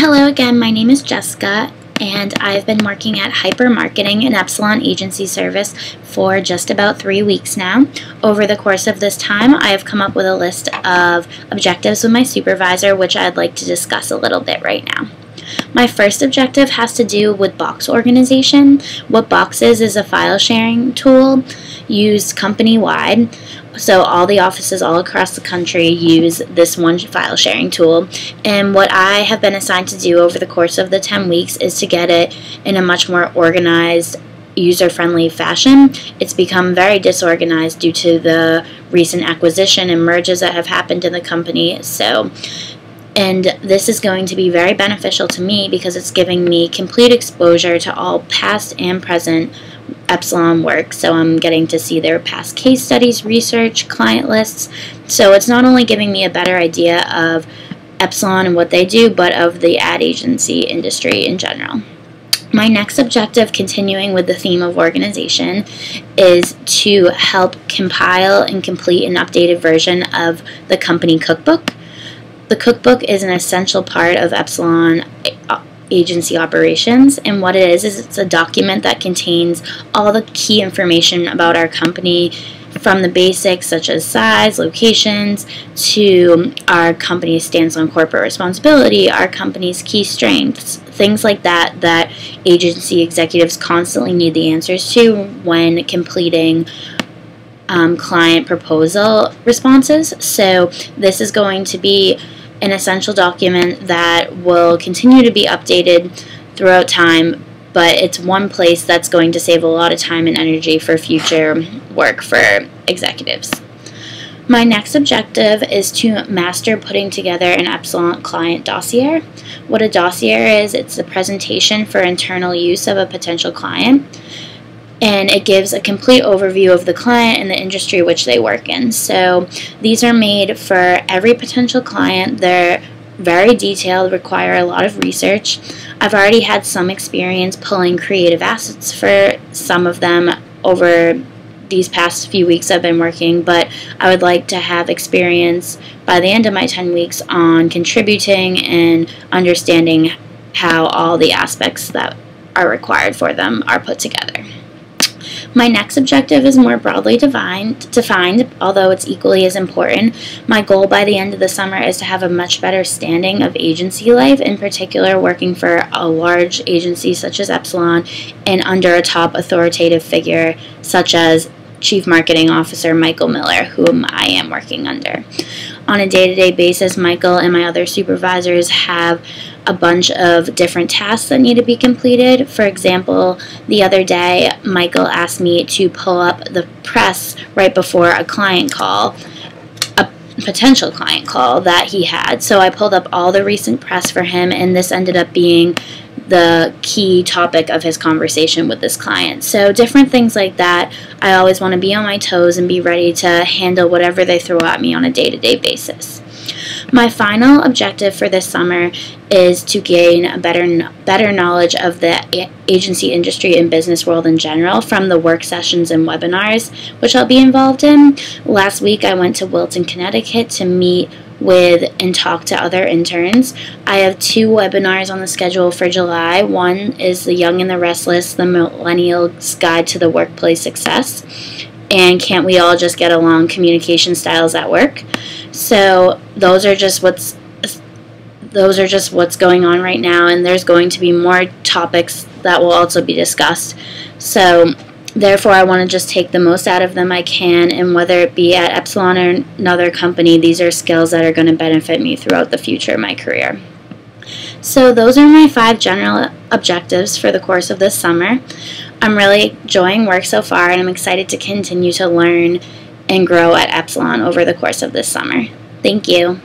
Hello again, my name is Jessica, and I've been working at Hypermarketing and Epsilon Agency Service for just about 3 weeks now. Over the course of this time, I have come up with a list of objectives with my supervisor, which I'd like to discuss a little bit right now. My first objective has to do with box organization. What Box is a file sharing tool used company-wide. So all the offices all across the country use this one file sharing tool. And what I have been assigned to do over the course of the 10 weeks is to get it in a much more organized, user-friendly fashion. It's become very disorganized due to the recent acquisition and mergers that have happened in the company. And this is going to be very beneficial to me because it's giving me complete exposure to all past and present Epsilon work. So I'm getting to see their past case studies, research, client lists. So it's not only giving me a better idea of Epsilon and what they do, but of the ad agency industry in general. My next objective, continuing with the theme of organization, is to help compile and complete an updated version of the company cookbook. The cookbook is an essential part of Epsilon agency operations, and what it is it's a document that contains all the key information about our company, from the basics such as size, locations, to our company's stance on corporate responsibility, our company's key strengths, things like that that agency executives constantly need the answers to when completing client proposal responses. So this is going to be an essential document that will continue to be updated throughout time, but it's one place that's going to save a lot of time and energy for future work for executives. My next objective is to master putting together an Epsilon client dossier. What a dossier is, it's a presentation for internal use of a potential client, and it gives a complete overview of the client and the industry which they work in. So these are made for every potential client. They're very detailed, require a lot of research. I've already had some experience pulling creative assets for some of them over these past few weeks I've been working, but I would like to have experience by the end of my 10 weeks on contributing and understanding how all the aspects that are required for them are put together. My next objective is more broadly defined, although it's equally as important. My goal by the end of the summer is to have a much better standing of agency life, in particular working for a large agency such as Epsilon and under a top authoritative figure such as Chief Marketing Officer Michael Miller, whom I am working under. On a day-to-day basis, Michael and my other supervisors have a bunch of different tasks that need to be completed. For example, the other day, Michael asked me to pull up the press right before a client call, a potential client call that he had. So I pulled up all the recent press for him, and this ended up being the key topic of his conversation with this client. So different things like that. I always want to be on my toes and be ready to handle whatever they throw at me on a day-to-day basis. My final objective for this summer is to gain a better knowledge of the agency industry and business world in general from the work sessions and webinars which I'll be involved in. Last week I went to Wilton, Connecticut to meet with and talk to other interns. I have 2 webinars on the schedule for July. One is The Young and the Restless, the Millennial's Guide to the Workplace Success, and Can't We All Just Get Along? Communication Styles at Work. So those are just what's going on right now, and there's going to be more topics that will also be discussed. So therefore, I want to just take the most out of them I can, and whether it be at Epsilon or another company, these are skills that are going to benefit me throughout the future of my career. So those are my 5 general objectives for the course of this summer. I'm really enjoying work so far, and I'm excited to continue to learn and grow at Epsilon over the course of this summer. Thank you.